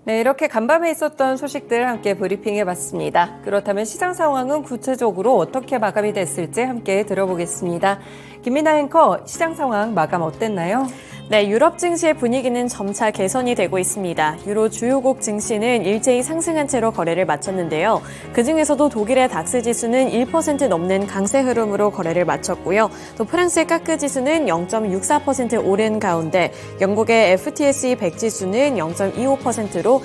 네, 이렇게 간밤에 있었던 소식들 함께 브리핑해 봤습니다. 그렇다면 시장 상황은 구체적으로 어떻게 마감이 됐을지 함께 들어보겠습니다. 김민아 앵커, 시장 상황 마감 어땠나요? 네, 유럽 증시의 분위기는 점차 개선이 되고 있습니다. 유로 주요국 증시는 일제히 상승한 채로 거래를 마쳤는데요. 그중에서도 독일의 닥스 지수는 1% 넘는 강세 흐름으로 거래를 마쳤고요. 또 프랑스의 까크 지수는 0.64% 오른 가운데 영국의 FTSE 100 지수는 0.25%로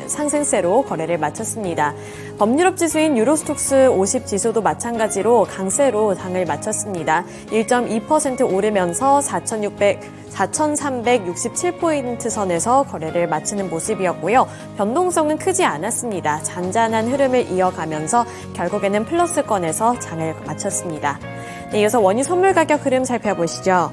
상승세로 거래를 마쳤습니다. 범유럽 지수인 유로스톡스 50 지수도 마찬가지로 강세로 장을 마쳤습니다. 1.2% 오르면서 4,367포인트 선에서 거래를 마치는 모습이었고요. 변동성은 크지 않았습니다. 잔잔한 흐름을 이어가면서 결국에는 플러스권에서 장을 마쳤습니다. 네, 이어서 원유 선물 가격 흐름 살펴보시죠.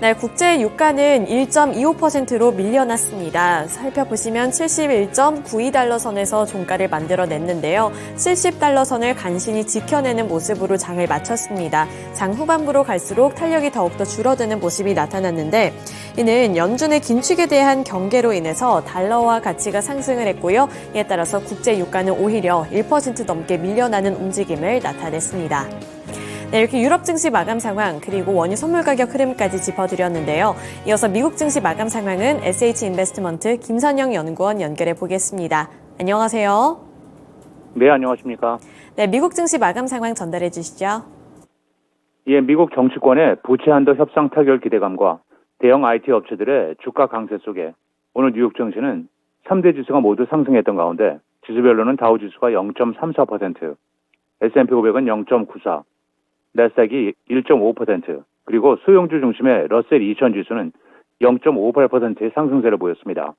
네, 국제 유가는 1.25%로 밀려났습니다. 살펴보시면 71.92달러 선에서 종가를 만들어냈는데요. 70달러 선을 간신히 지켜내는 모습으로 장을 마쳤습니다. 장 후반부로 갈수록 탄력이 더욱더 줄어드는 모습이 나타났는데 이는 연준의 긴축에 대한 경계로 인해서 달러화 가치가 상승을 했고요. 이에 따라서 국제 유가는 오히려 1% 넘게 밀려나는 움직임을 나타냈습니다. 네, 이렇게 유럽 증시 마감 상황 그리고 원유 선물 가격 흐름까지 짚어드렸는데요. 이어서 미국 증시 마감 상황은 SH인베스트먼트 김선영 연구원 연결해 보겠습니다. 안녕하세요. 네, 안녕하십니까. 네, 미국 증시 마감 상황 전달해 주시죠. 예, 미국 정치권의 부채 한도 협상 타결 기대감과 대형 IT 업체들의 주가 강세 속에 오늘 뉴욕 증시는 3대 지수가 모두 상승했던 가운데 지수별로는 다우 지수가 0.34%, S&P 500은 0.94%, 나스닥이 1.5%, 그리고 소형주 중심의 러셀 2000 지수는 0.58%의 상승세를 보였습니다.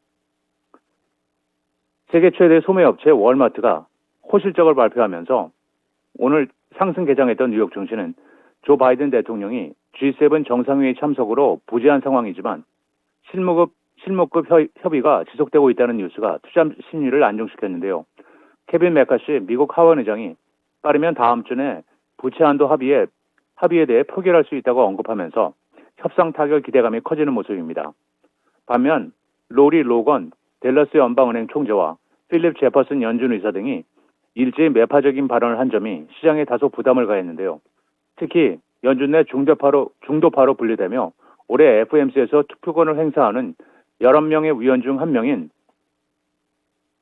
세계 최대 소매업체 월마트가 호실적을 발표하면서 오늘 상승 개장했던 뉴욕 증시는 조 바이든 대통령이 G7 정상회의 참석으로 부재한 상황이지만 실무급 협의가 지속되고 있다는 뉴스가 투자 심리를 안정시켰는데요. 케빈 메카시 미국 하원 의장이 빠르면 다음 주에 부채 한도 합의에 대해 표결할 수 있다고 언급하면서 협상 타결 기대감이 커지는 모습입니다. 반면 로리 로건 댈러스 연방은행 총재와 필립 제퍼슨 연준 의사 등이 일제히 매파적인 발언을 한 점이 시장에 다소 부담을 가했는데요. 특히 연준 내 중도파로 분류되며 올해 FOMC에서 투표권을 행사하는 11명의 위원 중 한 명인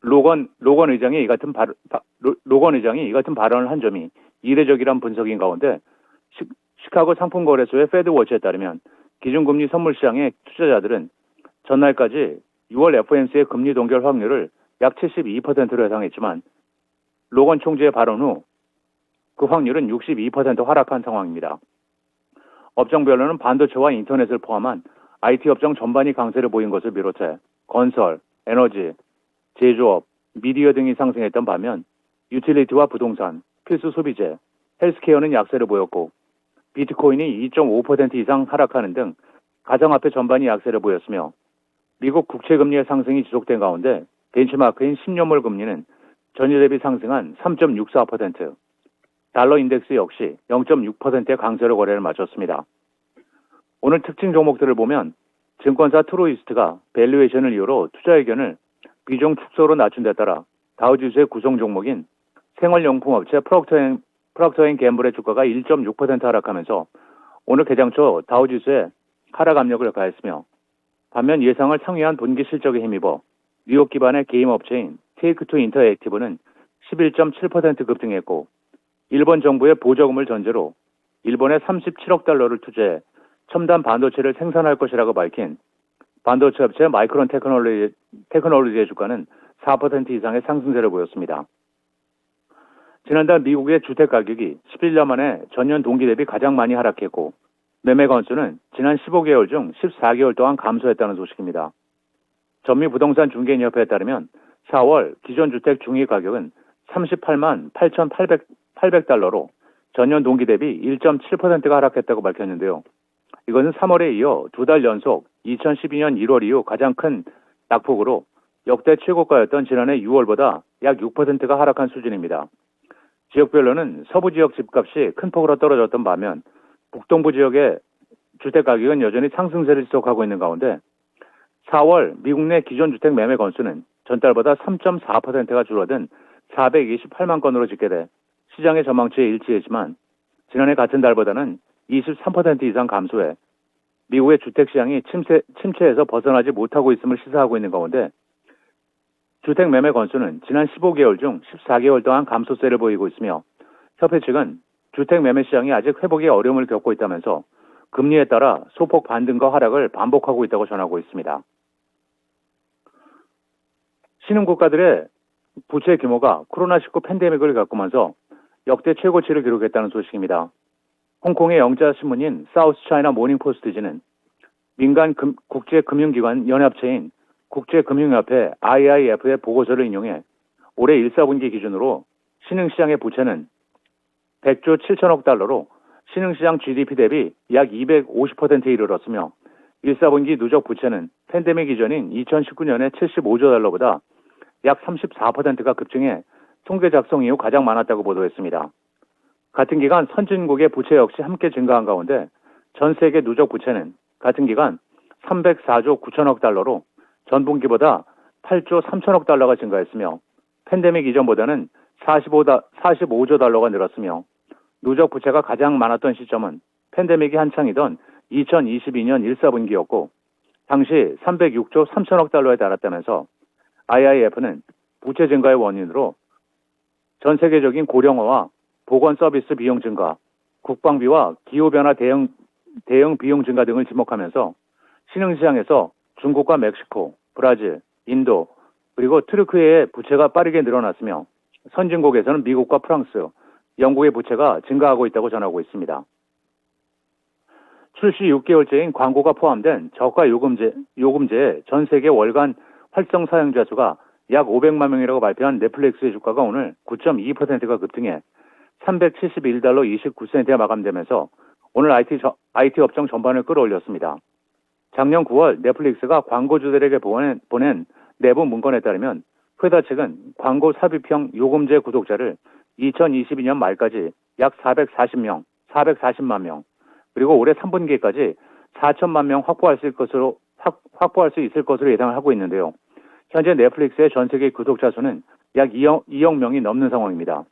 로건 의장이 이 같은 발언을 한 점이 이례적이란 분석인 가운데 시카고 상품거래소의 페드워치에 따르면 기준금리 선물 시장의 투자자들은 전날까지 6월 FOMC의 금리 동결 확률을 약 72%로 예상했지만 로건 총재의 발언 후 그 확률은 62% 하락한 상황입니다. 업종별로는 반도체와 인터넷을 포함한 IT 업종 전반이 강세를 보인 것을 비롯해 건설, 에너지, 제조업, 미디어 등이 상승했던 반면 유틸리티와 부동산, 필수 소비재, 헬스케어는 약세를 보였고 비트코인이 2.5% 이상 하락하는 등 가정화폐 전반이 약세를 보였으며 미국 국채금리의 상승이 지속된 가운데 벤치마크인 10년물 금리는 전일 대비 상승한 3.64%, 달러 인덱스 역시 0.6%의 강세로 거래를 마쳤습니다. 오늘 특징 종목들을 보면 증권사 트로이스트가 밸류에이션을 이유로 투자 의견을 비중 축소로 낮춘 데 따라 다우지수의 구성 종목인 생활용품 업체 프록터&갬블의 주가가 1.6% 하락하면서 오늘 개장 초 다우지수에 하락 압력을 가했으며 반면 예상을 상회한 분기 실적에 힘입어 뉴욕 기반의 게임 업체인 테이크투 인터액티브는 11.7% 급등했고 일본 정부의 보조금을 전제로 일본에 37억 달러를 투자해 첨단 반도체를 생산할 것이라고 밝힌 반도체 업체 마이크론 테크놀로지의 주가는 4% 이상의 상승세를 보였습니다. 지난달 미국의 주택 가격이 11년 만에 전년 동기 대비 가장 많이 하락했고 매매 건수는 지난 15개월 중 14개월 동안 감소했다는 소식입니다. 전미 부동산 중개인협회에 따르면 4월 기존 주택 중위 가격은 38만 8,800달러로 전년 동기 대비 1.7%가 하락했다고 밝혔는데요. 이것은 3월에 이어 두 달 연속 2012년 1월 이후 가장 큰 낙폭으로 역대 최고가였던 지난해 6월보다 약 6%가 하락한 수준입니다. 지역별로는 서부 지역 집값이 큰 폭으로 떨어졌던 반면 북동부 지역의 주택 가격은 여전히 상승세를 지속하고 있는 가운데 4월 미국 내 기존 주택 매매 건수는 전달보다 3.4%가 줄어든 428만 건으로 집계돼 시장의 전망치에 일치했지만 지난해 같은 달보다는 23% 이상 감소해 미국의 주택 시장이 침체에서 벗어나지 못하고 있음을 시사하고 있는 가운데 주택 매매 건수는 지난 15개월 중 14개월 동안 감소세를 보이고 있으며 협회 측은 주택 매매 시장이 아직 회복에 어려움을 겪고 있다면서 금리에 따라 소폭 반등과 하락을 반복하고 있다고 전하고 있습니다. 신흥국가들의 부채 규모가 코로나19 팬데믹을 겪으면서 역대 최고치를 기록했다는 소식입니다. 홍콩의 영자신문인 사우스 차이나 모닝포스트지는 민간 국제금융기관 연합체인 국제금융협회 IIF의 보고서를 인용해 올해 1사분기 기준으로 신흥시장의 부채는 100조 7천억 달러로 신흥시장 GDP 대비 약 250%에 이르렀으며 1사분기 누적 부채는 팬데믹 이전인 2019년의 75조 달러보다 약 34%가 급증해 통계 작성 이후 가장 많았다고 보도했습니다. 같은 기간 선진국의 부채 역시 함께 증가한 가운데 전 세계 누적 부채는 같은 기간 304조 9천억 달러로 전분기보다 8조 3천억 달러가 증가했으며 팬데믹 이전보다는 45조 달러가 늘었으며 누적 부채가 가장 많았던 시점은 팬데믹이 한창이던 2022년 1사분기였고 당시 306조 3천억 달러에 달했다면서 IIF는 부채 증가의 원인으로 전 세계적인 고령화와 보건 서비스 비용 증가, 국방비와 기후변화 대응 비용 증가 등을 지목하면서 신흥시장에서 중국과 멕시코, 브라질, 인도, 그리고 트르키예의 부채가 빠르게 늘어났으며 선진국에서는 미국과 프랑스, 영국의 부채가 증가하고 있다고 전하고 있습니다. 출시 6개월째인 광고가 포함된 저가 요금제의 전 세계 월간 활성 사용자 수가 약 500만 명이라고 발표한 넷플릭스의 주가가 오늘 9.2%가 급등해 371달러 29센트에 마감되면서 오늘 IT 업종 전반을 끌어올렸습니다. 작년 9월 넷플릭스가 광고주들에게 보낸 내부 문건에 따르면 회사 측은 광고 삽입형 요금제 구독자를 2022년 말까지 약 440만 명, 그리고 올해 3분기까지 4천만 명 확보할 수 있을 것으로 예상을 하고 있는데요. 현재 넷플릭스의 전 세계 구독자 수는 약 2억 명이 넘는 상황입니다.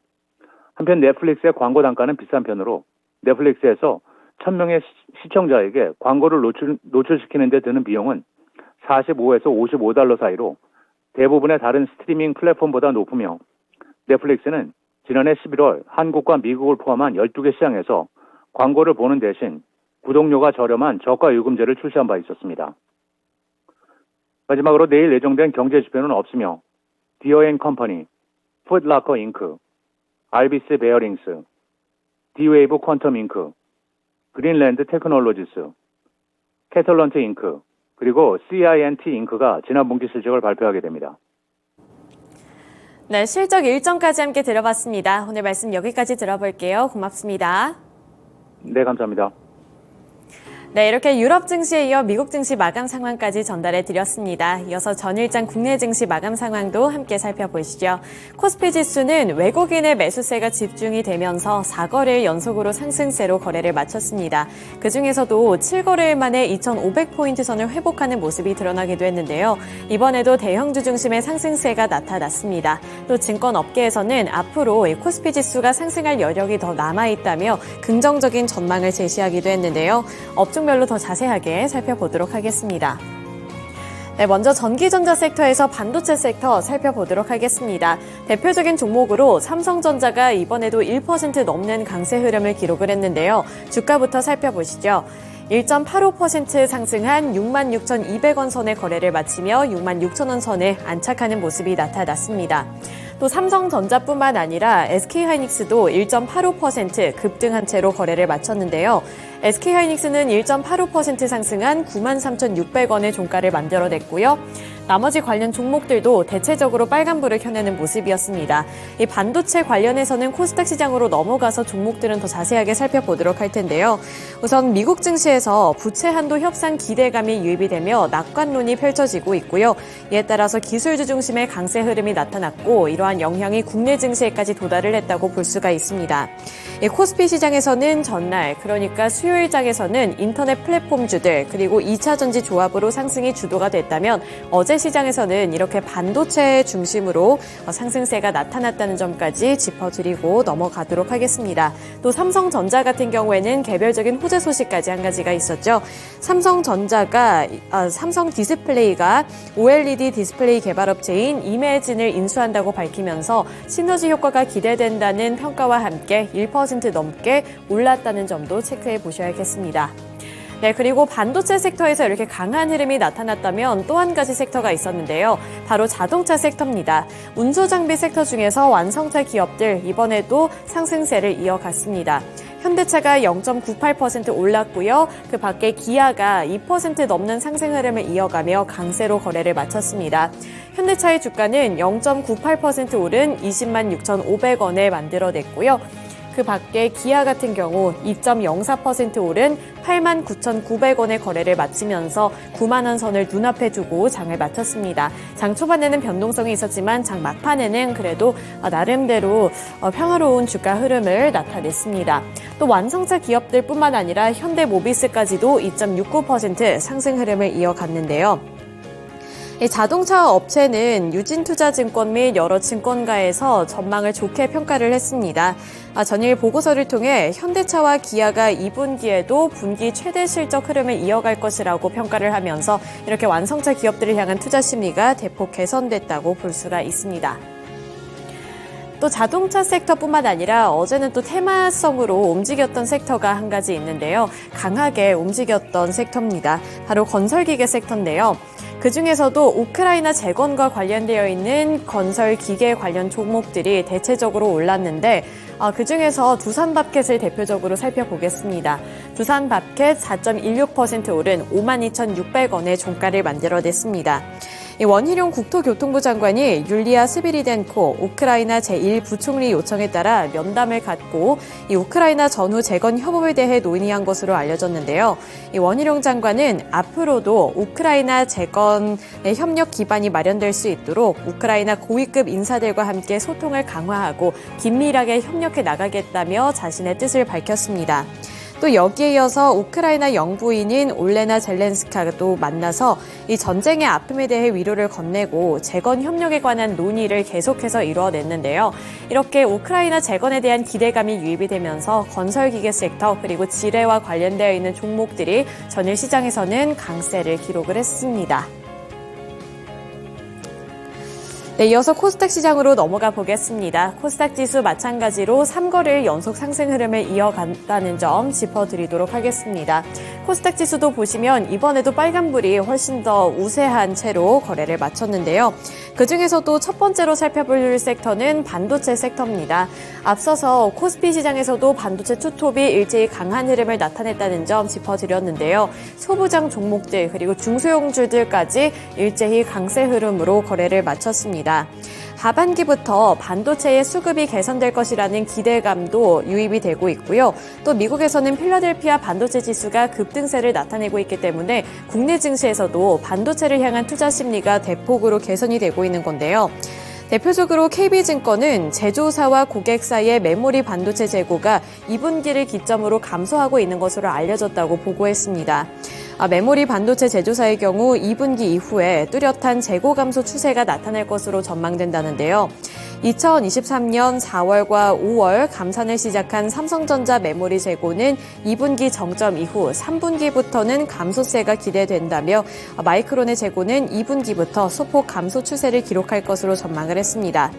한편 넷플릭스의 광고 단가는 비싼 편으로 넷플릭스에서 1000명의 시청자에게 광고를 노출시키는 데 드는 비용은 45에서 55달러 사이로 대부분의 다른 스트리밍 플랫폼보다 높으며 넷플릭스는 지난해 11월 한국과 미국을 포함한 12개 시장에서 광고를 보는 대신 구독료가 저렴한 저가 요금제를 출시한 바 있었습니다. 마지막으로 내일 예정된 경제 지표는 없으며 디어앤컴퍼니, 풋라커 잉크, RBC 베어링스, D-웨이브 퀀텀 잉크, 그린랜드 테크놀로지스, 캐털런트 잉크, 그리고 CINT 잉크가 지난 분기 실적을 발표하게 됩니다. 네, 실적 일정까지 함께 들어봤습니다. 오늘 말씀 여기까지 들어볼게요. 고맙습니다. 네, 감사합니다. 네, 이렇게 유럽 증시에 이어 미국 증시 마감 상황까지 전달해 드렸습니다. 이어서 전일장 국내 증시 마감 상황도 함께 살펴보시죠. 코스피 지수는 외국인의 매수세가 집중이 되면서 4거래일 연속으로 상승세로 거래를 마쳤습니다. 그중에서도 7거래일 만에 2,500포인트 선을 회복하는 모습이 드러나기도 했는데요. 이번에도 대형주 중심의 상승세가 나타났습니다. 또 증권업계에서는 앞으로 코스피 지수가 상승할 여력이 더 남아있다며 긍정적인 전망을 제시하기도 했는데요. 업종별로 더 자세하게 살펴보도록 하겠습니다. 네, 먼저 전기전자 섹터에서 반도체 섹터 살펴보도록 하겠습니다. 대표적인 종목으로 삼성전자가 이번에도 1% 넘는 강세 흐름을 기록을 했는데요. 주가부터 살펴보시죠. 1.85% 상승한 66,200원 선의 거래를 마치며 66,000원 선에 안착하는 모습이 나타났습니다. 또 삼성전자뿐만 아니라 SK하이닉스도 1.85% 급등한 채로 거래를 마쳤는데요. SK하이닉스는 1.85% 상승한 93,600원의 종가를 만들어냈고요. 나머지 관련 종목들도 대체적으로 빨간불을 켜내는 모습이었습니다. 이 반도체 관련해서는 코스닥 시장으로 넘어가서 종목들은 더 자세하게 살펴보도록 할 텐데요. 우선 미국 증시에서 부채 한도 협상 기대감이 유입이 되며 낙관론이 펼쳐지고 있고요. 이에 따라서 기술주 중심의 강세 흐름이 나타났고 이러한 영향이 국내 증시에까지 도달을 했다고 볼 수가 있습니다. 코스피 시장에서는 전날, 그러니까 수요일장에서는 인터넷 플랫폼주들 그리고 2차 전지 조합으로 상승이 주도가 됐다면 어제 시장에서는 이렇게 반도체 중심으로 상승세가 나타났다는 점까지 짚어드리고 넘어가도록 하겠습니다. 또 삼성전자 같은 경우에는 개별적인 호재 소식까지 한 가지가 있었죠. 삼성 디스플레이가 OLED 디스플레이 개발업체인 이매진을 인수한다고 밝히면서 시너지 효과가 기대된다는 평가와 함께 1% 넘게 올랐다는 점도 체크해 보셔야겠습니다. 네, 그리고 반도체 섹터에서 이렇게 강한 흐름이 나타났다면 또 한 가지 섹터가 있었는데요. 바로 자동차 섹터입니다. 운수장비 섹터 중에서 완성차 기업들 이번에도 상승세를 이어갔습니다. 현대차가 0.98% 올랐고요. 그 밖에 기아가 2% 넘는 상승 흐름을 이어가며 강세로 거래를 마쳤습니다. 현대차의 주가는 0.98% 오른 20만 6,500원에 만들어냈고요. 그 밖에 기아 같은 경우 2.04% 오른 8만 9,900원의 거래를 마치면서 9만 원 선을 눈앞에 두고 장을 마쳤습니다. 장 초반에는 변동성이 있었지만 장 막판에는 그래도 나름대로 평화로운 주가 흐름을 나타냈습니다. 또 완성차 기업들뿐만 아니라 현대모비스까지도 2.69% 상승 흐름을 이어갔는데요. 자동차 업체는 유진투자증권 및 여러 증권가에서 전망을 좋게 평가를 했습니다. 전일 보고서를 통해 현대차와 기아가 2분기에도 분기 최대 실적 흐름을 이어갈 것이라고 평가를 하면서 이렇게 완성차 기업들을 향한 투자 심리가 대폭 개선됐다고 볼 수가 있습니다. 또 자동차 섹터뿐만 아니라 어제는 또 테마성으로 움직였던 섹터가 한 가지 있는데요. 강하게 움직였던 섹터입니다. 바로 건설기계 섹터인데요. 그중에서도 우크라이나 재건과 관련되어 있는 건설기계 관련 종목들이 대체적으로 올랐는데 그중에서 두산밥켓을 대표적으로 살펴보겠습니다. 두산밥켓 4.16% 오른 52,600원의 종가를 만들어냈습니다. 원희룡 국토교통부 장관이 율리아 스비리덴코 우크라이나 제1부총리 요청에 따라 면담을 갖고 이 우크라이나 전후 재건 협업에 대해 논의한 것으로 알려졌는데요. 이 원희룡 장관은 앞으로도 우크라이나 재건의 협력 기반이 마련될 수 있도록 우크라이나 고위급 인사들과 함께 소통을 강화하고 긴밀하게 협력해 나가겠다며 자신의 뜻을 밝혔습니다. 또 여기에 이어서 우크라이나 영부인인 올레나 젤렌스카도 만나서 이 전쟁의 아픔에 대해 위로를 건네고 재건 협력에 관한 논의를 계속해서 이루어냈는데요. 이렇게 우크라이나 재건에 대한 기대감이 유입이 되면서 건설기계 섹터 그리고 지뢰와 관련되어 있는 종목들이 전일 시장에서는 강세를 기록을 했습니다. 네, 이어서 코스닥 시장으로 넘어가 보겠습니다. 코스닥 지수 마찬가지로 3거래일 연속 상승 흐름을 이어간다는 점 짚어드리도록 하겠습니다. 코스닥 지수도 보시면 이번에도 빨간불이 훨씬 더 우세한 채로 거래를 마쳤는데요. 그중에서도 첫 번째로 살펴볼 섹터는 반도체 섹터입니다. 앞서서 코스피 시장에서도 반도체 투톱이 일제히 강한 흐름을 나타냈다는 점 짚어드렸는데요. 소부장 종목들 그리고 중소형주들까지 일제히 강세 흐름으로 거래를 마쳤습니다. 하반기부터 반도체의 수급이 개선될 것이라는 기대감도 유입이 되고 있고요. 또 미국에서는 필라델피아 반도체 지수가 급등세를 나타내고 있기 때문에 국내 증시에서도 반도체를 향한 투자 심리가 대폭으로 개선이 되고 있는 건데요. 대표적으로 KB증권은 제조사와 고객 사이의 메모리 반도체 재고가 2분기를 기점으로 감소하고 있는 것으로 알려졌다고 보고했습니다. 메모리 반도체 제조사의 경우 2분기 이후에 뚜렷한 재고 감소 추세가 나타날 것으로 전망된다는데요. 2023년 4월과 5월 감산을 시작한 삼성전자 메모리 재고는 2분기 정점 이후 3분기부터는 감소세가 기대된다며 마이크론의 재고는 2분기부터 소폭 감소 추세를 기록할 것으로 전망을 했습니다.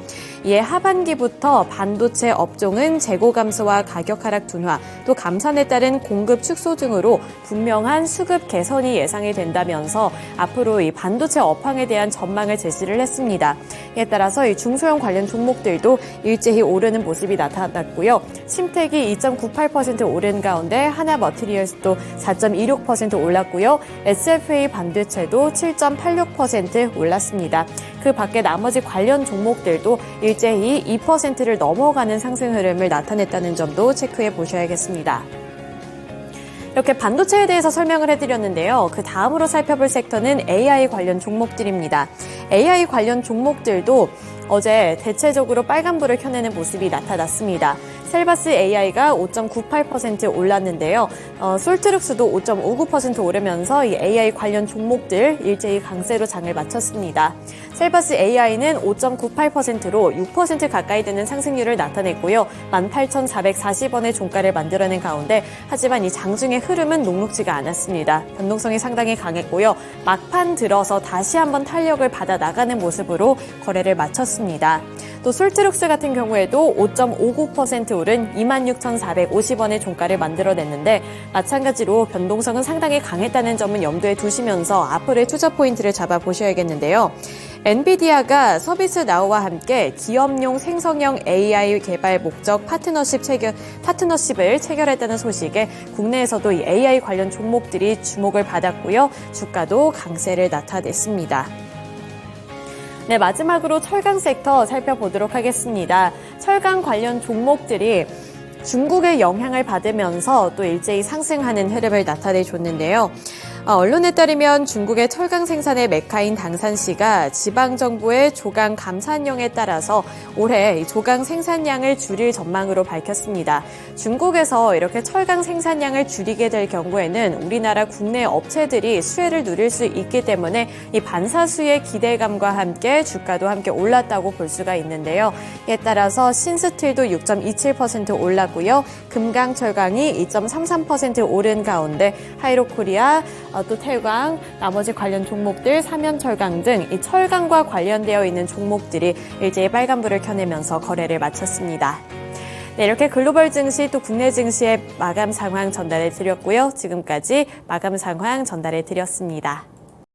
이에 하반기부터 반도체 업종은 재고 감소와 가격 하락 둔화, 또 감산에 따른 공급 축소 등으로 분명한 수급 개선이 예상이 된다면서 앞으로 이 반도체 업황에 대한 전망을 제시를 했습니다. 이에 따라서 이 중소형 관련 종목들도 일제히 오르는 모습이 나타났고요. 심택이 2.98% 오른 가운데 하나머티리얼스도 4.26% 올랐고요. SFA 반도체도 7.86% 올랐습니다. 그 밖에 나머지 관련 종목들도 일제히 2%를 넘어가는 상승 흐름을 나타냈다는 점도 체크해 보셔야겠습니다. 이렇게 반도체에 대해서 설명을 해드렸는데요. 그 다음으로 살펴볼 섹터는 AI 관련 종목들입니다. AI 관련 종목들도 어제 대체적으로 빨간불을 켜내는 모습이 나타났습니다. 셀바스 AI가 5.98% 올랐는데요. 솔트룩스도 5.59% 오르면서 이 AI 관련 종목들 일제히 강세로 장을 마쳤습니다. 셀바스 AI는 5.98%로 6% 가까이 되는 상승률을 나타냈고요. 18,440원의 종가를 만들어낸 가운데 하지만 이 장중의 흐름은 녹록지가 않았습니다. 변동성이 상당히 강했고요. 막판 들어서 다시 한번 탄력을 받아 나가는 모습으로 거래를 마쳤습니다. 또 솔트룩스 같은 경우에도 5.59% 오른 26,450원의 종가를 만들어냈는데 마찬가지로 변동성은 상당히 강했다는 점은 염두에 두시면서 앞으로의 투자 포인트를 잡아보셔야겠는데요. 엔비디아가 서비스나우와 함께 기업용 생성형 AI 개발 목적 파트너십을 체결했다는 소식에 국내에서도 이 AI 관련 종목들이 주목을 받았고요. 주가도 강세를 나타냈습니다. 네, 마지막으로 철강 섹터 살펴보도록 하겠습니다. 철강 관련 종목들이 중국의 영향을 받으면서 또 일제히 상승하는 흐름을 나타내줬는데요. 언론에 따르면 중국의 철강 생산의 메카인 당산시가 지방정부의 조강 감산령에 따라서 올해 조강 생산량을 줄일 전망으로 밝혔습니다. 중국에서 이렇게 철강 생산량을 줄이게 될 경우에는 우리나라 국내 업체들이 수혜를 누릴 수 있기 때문에 이 반사수의 기대감과 함께 주가도 함께 올랐다고 볼 수가 있는데요. 이에 따라서 신스틸도 6.27% 올랐고요. 금강철강이 2.33% 오른 가운데 하이로코리아, 또 태광, 나머지 관련 종목들, 삼연철강 등 이 철강과 관련되어 있는 종목들이 일제히 빨간불을 켜내면서 거래를 마쳤습니다. 네, 이렇게 글로벌 증시 또 국내 증시의 마감 상황 전달해 드렸고요. 지금까지 마감 상황 전달해 드렸습니다.